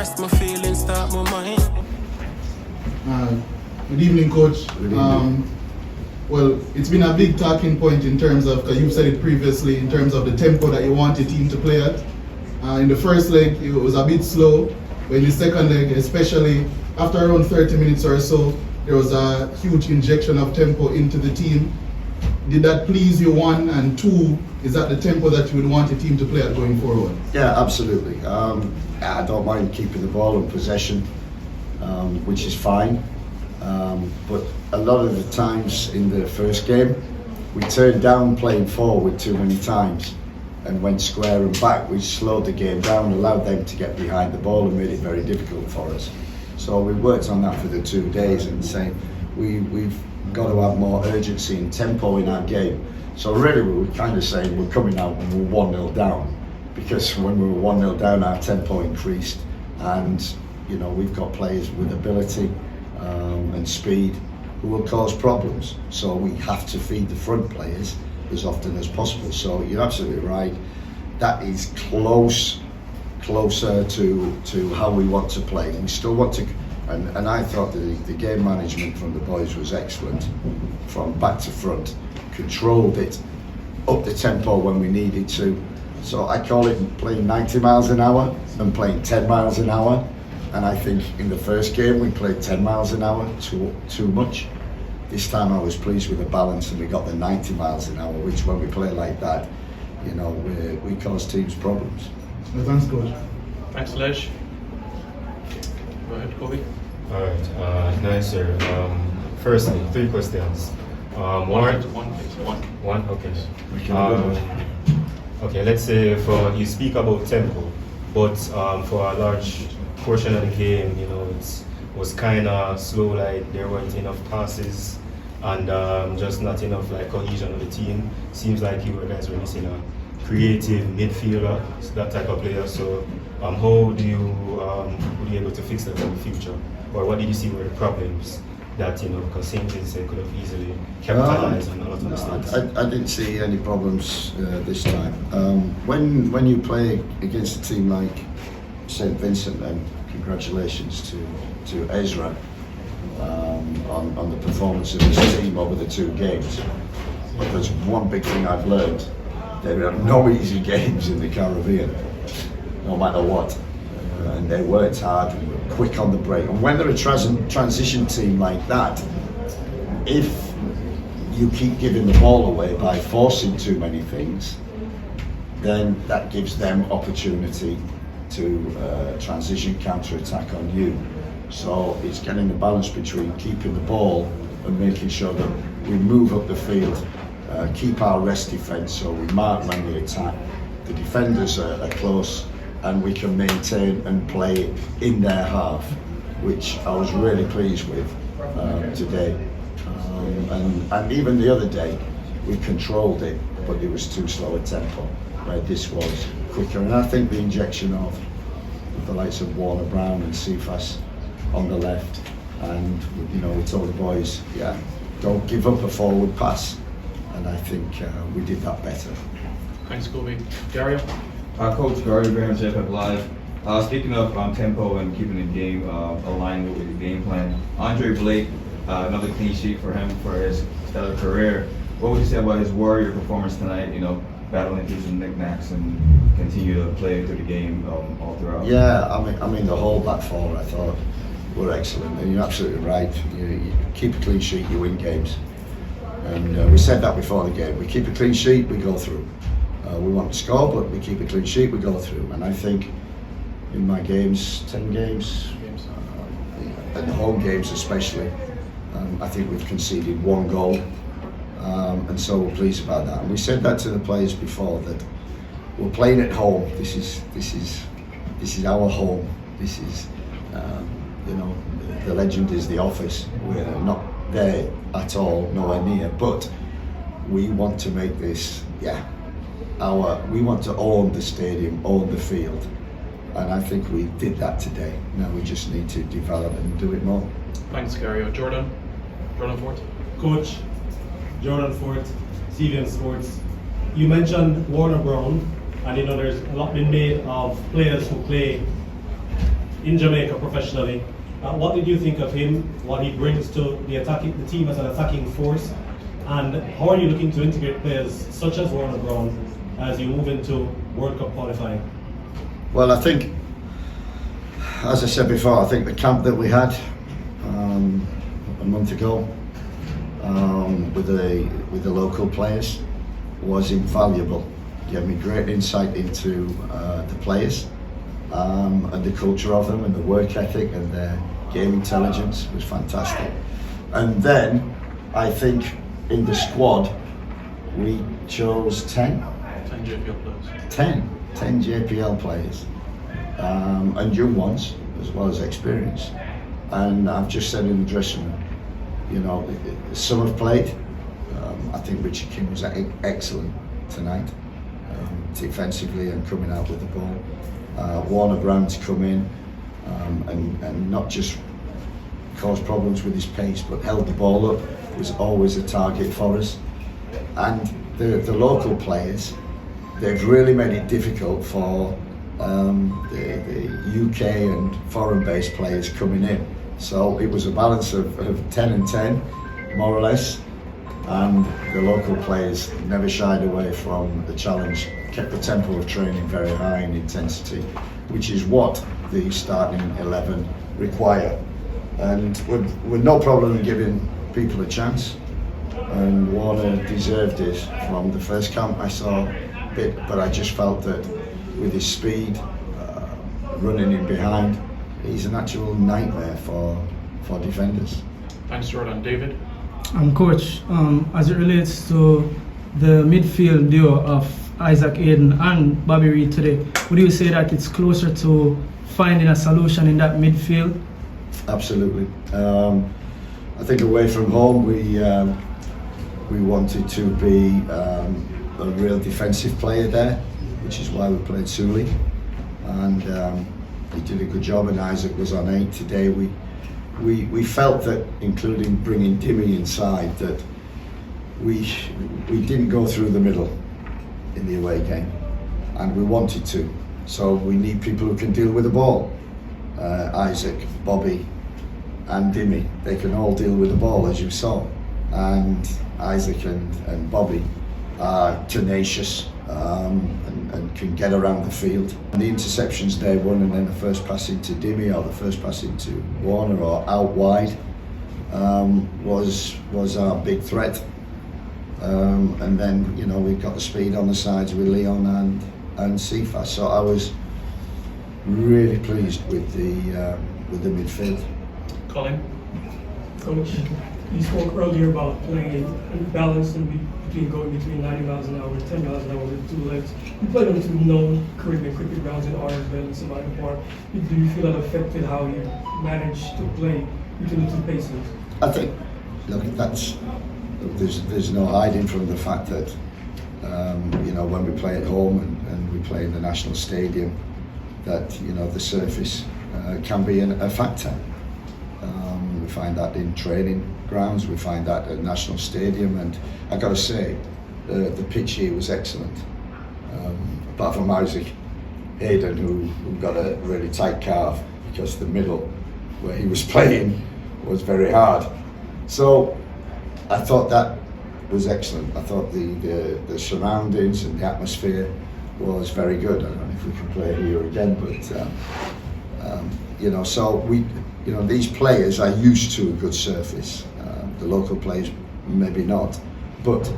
rest my feelings, start my mind. Good evening, Coach. Good evening. Well, it's been a big talking point in terms of, because you've said it previously, in terms of the tempo that you want your team to play at. In the first leg, it was a bit slow, but in the second leg, especially after around 30 minutes or so, there was a huge injection of tempo into the team. Did that please you, one? And two, is that the tempo that you would want your team to play at going forward? Yeah, absolutely. I don't mind keeping the ball in possession, which is fine. But a lot of the times in the first game, we turned down playing forward too many times and went square and back, which slowed the game down, allowed them to get behind the ball and made it very difficult for us. So we worked on that for the 2 days and saying we've got to have more urgency and tempo in our game. So really we were kind of saying we're coming out and we're 1-0 down, because when we were 1-0 down our tempo increased, and you know we've got players with ability and speed who will cause problems. So we have to feed the front players as often as possible. So you're absolutely right. That is closer to how we want to play. We still want to, and I thought the game management from the boys was excellent, from back to front, controlled it, up the tempo when we needed to. So I call it playing 90 miles an hour and playing 10 miles an hour. And I think in the first game we played 10 miles an hour too much. This time I was pleased with the balance, and we got the 90 miles an hour, which when we play like that, you know, we cause teams problems. Well, thanks, Coach. Thanks, Lesh. Go ahead, Kobe. Alright, nice, sir. Firstly, 3 questions. One, please. One? Okay. Okay, let's say you speak about tempo, but for a large portion of the game, you know, it was kind of slow, like there weren't enough passes and just not enough like cohesion of the team. Seems like you guys were missing a creative midfielder, that type of player. So how do you were you able to fix that in the future, or what did you see were the problems that, you know, because St. Vincent could have easily capitalized on a lot of mistakes? I didn't see any problems this time. When you play against a team like St. Vincent, then congratulations to Ezra on the performance of his team over the 2 games. Because one big thing I've learned, there are no easy games in the Caribbean, no matter what. And they worked hard and were quick on the break. And when they're a transition team like that, if you keep giving the ball away by forcing too many things, then that gives them opportunity to transition counter-attack on you. So it's getting the balance between keeping the ball and making sure that we move up the field, keep our rest defence, so we mark when we attack. The defenders are close, and we can maintain and play in their half, which I was really pleased with today. And even the other day, we controlled it, but it was too slow a tempo, where this was quicker. And I think the injection of the likes of Warner Brown and Cephas on the left, and you know, we told the boys, yeah, don't give up a forward pass, and I think we did that better. Thanks, Kobe. Dario. Coach Gary Graham, JFF Live. Speaking of tempo and keeping the game aligned with the game plan, Andre Blake, another clean sheet for him for his stellar career. What would you say about his warrior performance tonight? You know, battling through some knickknacks and continue to play through the game all throughout. Yeah, I mean the whole back four I thought were excellent, and you're absolutely right. You keep a clean sheet, you win games, and we said that before the game. We keep a clean sheet, we go through. We want to score, but we keep a clean sheet, we go through. And I think in my games, 10 games, and the home games especially, I think we've conceded 1 goal. And so we're pleased about that. And we said that to the players before, that we're playing at home. This is our home. This is, you know, the legend is the office. We're not there at all, nowhere near. But we want to make this, we want to own the stadium, own the field. And I think we did that today. Now we just need to develop and do it more. Thanks, Gary. Jordan Fort. Coach, Jordan Fort, CVM Sports. You mentioned Warner Brown, and you know there's a lot been made of players who play in Jamaica professionally. What did you think of him, what he brings to the team as an attacking force, and how are you looking to integrate players such as Warner Brown as you move into World Cup qualifying? Well, I think, as I said before, I think the camp that we had a month ago with the local players was invaluable. Gave me great insight into the players and the culture of them and the work ethic and their game intelligence was fantastic. And then I think in the squad we chose 10 JPL players. 10 JPL players and young ones as well as experience. And I've just said in the dressing room, you know, some have played. I think Richard King was excellent tonight, defensively and coming out with the ball. Warner Brown's come in and not just caused problems with his pace, but held the ball up, was always a target for us. And the local players, they've really made it difficult for the UK and foreign-based players coming in. So it was a balance of 10 and 10, more or less. And the local players never shied away from the challenge, kept the tempo of training very high in intensity, which is what the starting 11 require. And with no problem in giving people a chance. And Warner deserved it from the first camp I saw a bit, but I just felt that with his speed, running in behind, he's an actual nightmare for defenders. Thanks, Jordan. David? Coach, as it relates to the midfield duo of Isaac Aiden and Bobby Reed today, would you say that it's closer to finding a solution in that midfield? Absolutely. I think away from home we wanted to be a real defensive player there, which is why we played Sully, and he did a good job. And Isaac was on 8 today. We felt that, including bringing Dimmy inside, that we didn't go through the middle in the away game, and we wanted to. So we need people who can deal with the ball. Isaac, Bobby, and Dimmy, they can all deal with the ball, as you saw. And Isaac and Bobby are tenacious and can get around the field. And the interceptions day one, and then the first pass into Dimmy or the first pass into Warner or out wide was our big threat. And then, you know, we've got the speed on the sides with Leon and Sifa. So I was really pleased with the midfield. Colin? Coach, you spoke earlier about playing balance and between going between 90 miles an hour and 10 miles an hour with 2 legs. You played on 2 known Caribbean cricket grounds in Orange and Savannah Park. Do you feel that affected how you managed to play between the 2 paces? I think, look, there's no hiding from the fact that you know, when we play at home and we play in the national stadium, that, you know, the surface can be a factor. We find that in training grounds, we find that at National Stadium, and I got to say, the pitch here was excellent. Apart from Isaac Hayden, who got a really tight calf because the middle where he was playing was very hard. So I thought that was excellent. I thought the surroundings and the atmosphere was very good. I don't know if we can play here again, but you know, so these players are used to a good surface. The local players maybe not, but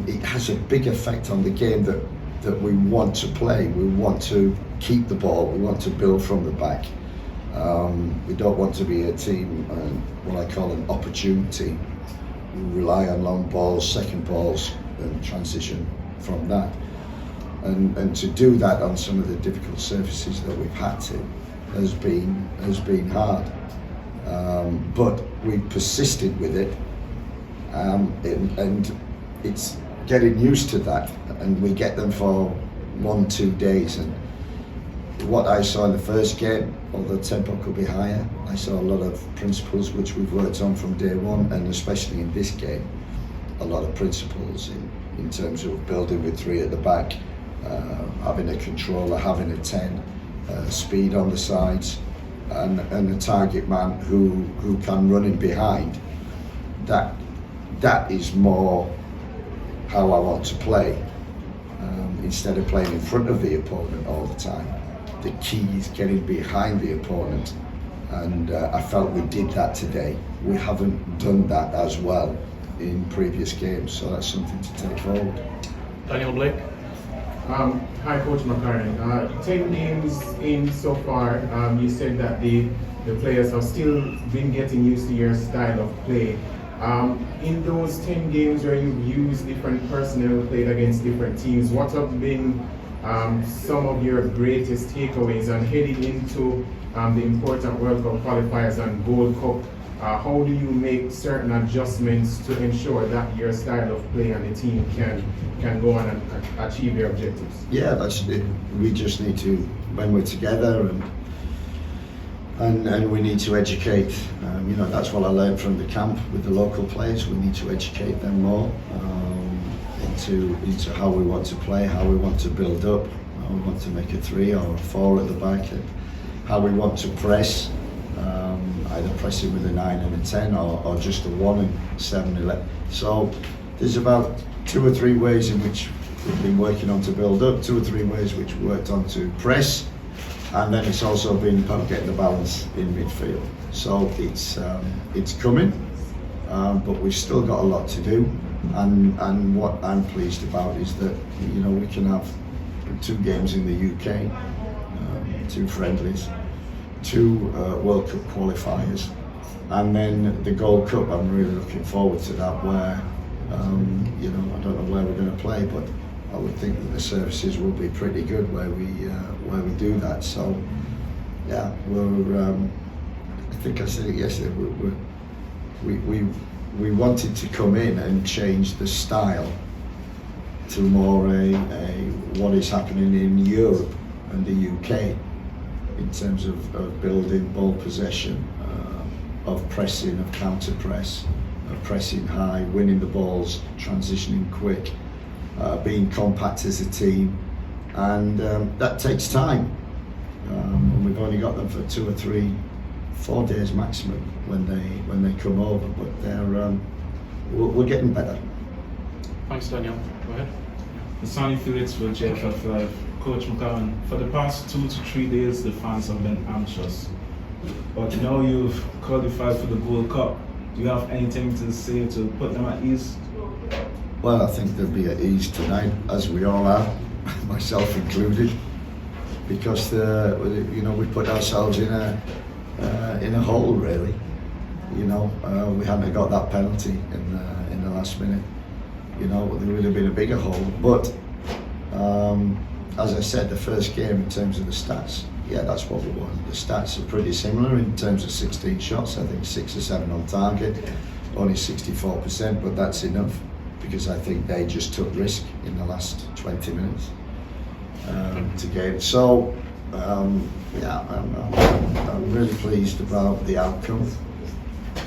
it has a big effect on the game that we want to play. We want to keep the ball. We want to build from the back. We don't want to be a team, what I call an opportune team. We rely on long balls, second balls, and transition from that. And to do that on some of the difficult surfaces that we've had to has been hard. But we persisted with it, and it's getting used to that. And we get them for 1-2 days. And what I saw in the first game, although tempo could be higher, I saw a lot of principles which we've worked on from day one, and especially in this game, a lot of principles in terms of building with 3 at the back, having a controller, having a 10, speed on the sides, and a target man who can run in behind. That is more how I want to play, instead of playing in front of the opponent all the time. The key is getting behind the opponent, and I felt we did that today. We haven't done that as well in previous games, so that's something to take forward. Daniel Blake. Hi, Coach McCartney. 10 games in so far, you said that the players have still been getting used to your style of play. In those 10 games where you've used different personnel, played against different teams, what have been some of your greatest takeaways? And heading into the important World Cup qualifiers and Gold Cup, how do you make certain adjustments to ensure that your style of play and the team can go on and achieve their objectives? Yeah, that's it. We just need to, when we're together, and we need to educate. That's what I learned from the camp with the local players. We need to educate them more into how we want to play, how we want to build up, how we want to make a 3 or a 4 at the back, and how we want to press, either pressing with a 9 and a 10 or just a 1 and 7, 11. So there's about 2 or 3 ways in which we've been working on to build up, 2 or 3 ways which we worked on to press, and then it's also been about getting the balance in midfield. So it's coming, but we've still got a lot to do. And what I'm pleased about is that we can have 2 games in the UK, 2 friendlies, 2 World Cup qualifiers, and then the Gold Cup. I'm really looking forward to that. Where I don't know where we're going to play, but I would think that the services will be pretty good where we do that. So yeah, I think I said it yesterday. We wanted to come in and change the style to more a what is happening in Europe and the UK in terms of building ball possession, of pressing, of counter press, of pressing high, winning the balls, transitioning quick, being compact as a team, and that takes time. And we've only got them for 2 or 3, 4 days maximum when they come over, but we're getting better. Thanks, Daniel. Go ahead. Sonny Felix for JFF5. Coach McCowan, for the past 2 to 3 days, the fans have been anxious. But now you've qualified for the Gold Cup. Do you have anything to say to put them at ease? Well, I think they'll be at ease tonight, as we all are, myself included, because we put ourselves in a hole, really. We hadn't got that penalty in the last minute. There would have been a bigger hole. But as I said, the first game in terms of the stats, yeah, that's what we want. The stats are pretty similar in terms of 16 shots. I think 6 or 7 on target, only 64%, but that's enough because I think they just took risk in the last 20 minutes to get it. So yeah, I'm really pleased about the outcome,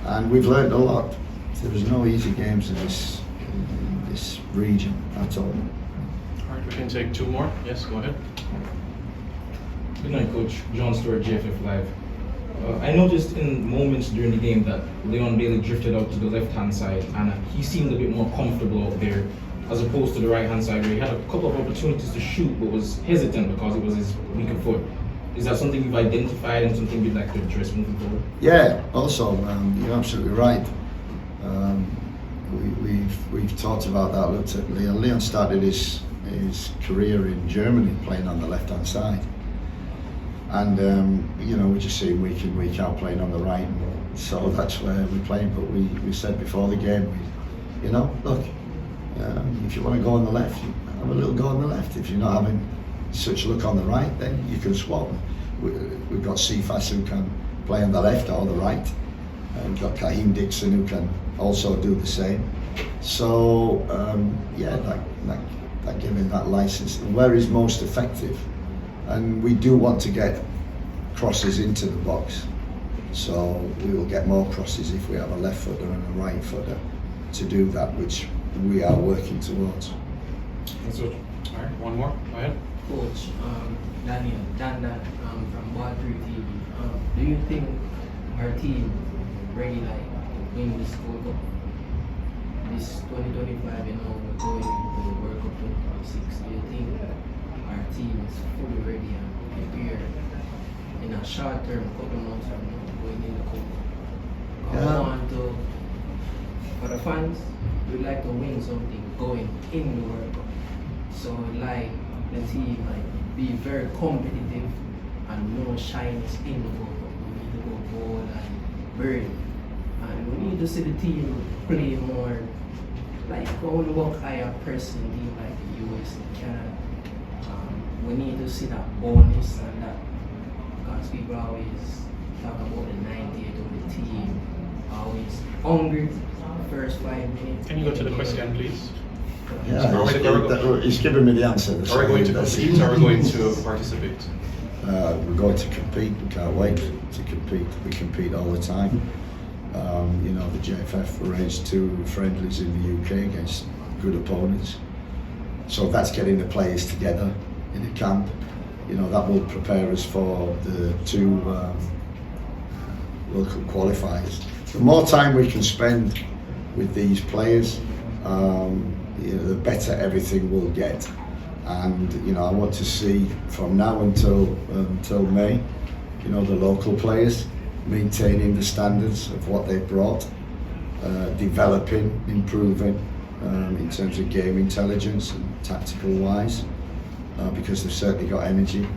and we've learned a lot. There was no easy games in this region at all. All right, we can take 2 more. Yes, go ahead. Good night, Coach. John Stewart, JFF Live. I noticed in moments during the game that Leon Bailey drifted out to the left-hand side, and he seemed a bit more comfortable out there, as opposed to the right-hand side where he had a couple of opportunities to shoot, but was hesitant because it was his weaker foot. Is that something you've identified and something you'd like to address moving forward? Yeah, also, you're absolutely right. We've talked about that, looked at Leon. Leon started his career in Germany playing on the left-hand side. And, we just see him week in, week out playing on the right. So that's where we're playing. But we said before the game, look, if you want to go on the left, have a little go on the left. If you're not having such luck on the right, then you can swap. We've got Cephas who can play on the left or the right. We've got Kahim Dixon who can also do the same. So, that giving that license. And where is most effective? And we do want to get crosses into the box. So we will get more crosses if we have a left footer and a right footer to do that, which we are working towards. That's it. All right, 1 more. Go ahead. Coach Daniel Dandan from Pree TV. Do you think our team ready like to win this World Cup? This 2025, you know, we're going into the World Cup 2026. Do you think our team is fully ready and prepared in a short term, couple months from now, going in the Cup? I want to, for the fans, we'd like to win something going in the World Cup. So like the team like be very competitive and no shyness in the World Cup. We need to go bold and burn. And we need to see the team play more like how we work higher pressing team like the US and Canada. We need to see that bonus and that, because people always talk about the 98 of the team, always hungry first 5 minutes. Can you go to the question, please? Yeah, he's given me the answer. Are we going to compete or are we going to participate? We're going to compete. We can't wait to compete. We compete all the time. You know, the JFF arranged 2 friendlies in the UK against good opponents. So that's getting the players together in a camp. You know, that will prepare us for the 2 local qualifiers. The more time we can spend with these players, you know, the better everything will get. And you know, I want to see from now until May, you know, the local players maintaining the standards of what they've brought, developing, improving in terms of game intelligence and tactical wise, because they've certainly got energy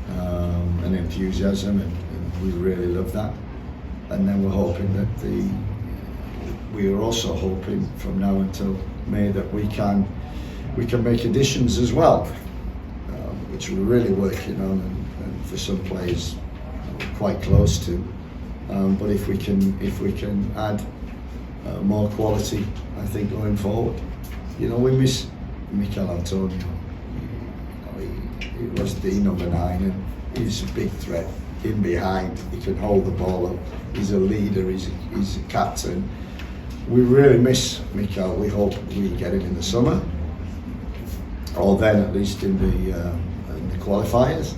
and enthusiasm, and we really love that. And then we're hoping that we are also hoping from now until May that we can make additions as well, which we're really working on, and for some players we're quite close to. But if we can add more quality, I think going forward, you know, we miss Mikel Antonio. He was the number 9, and he's a big threat in behind. He can hold the ball up. He's a leader. He's a captain. We really miss Mikel. We hope we get him in the summer, or then at least in the qualifiers.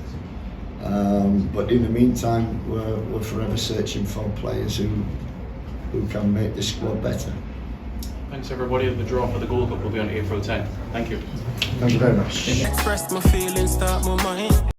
But in the meantime, we're forever searching for players who can make this squad better. Thanks everybody. The draw for the Gold Cup will be on April 10th. Thank you. Thank you very much. Express my feelings, start my mind.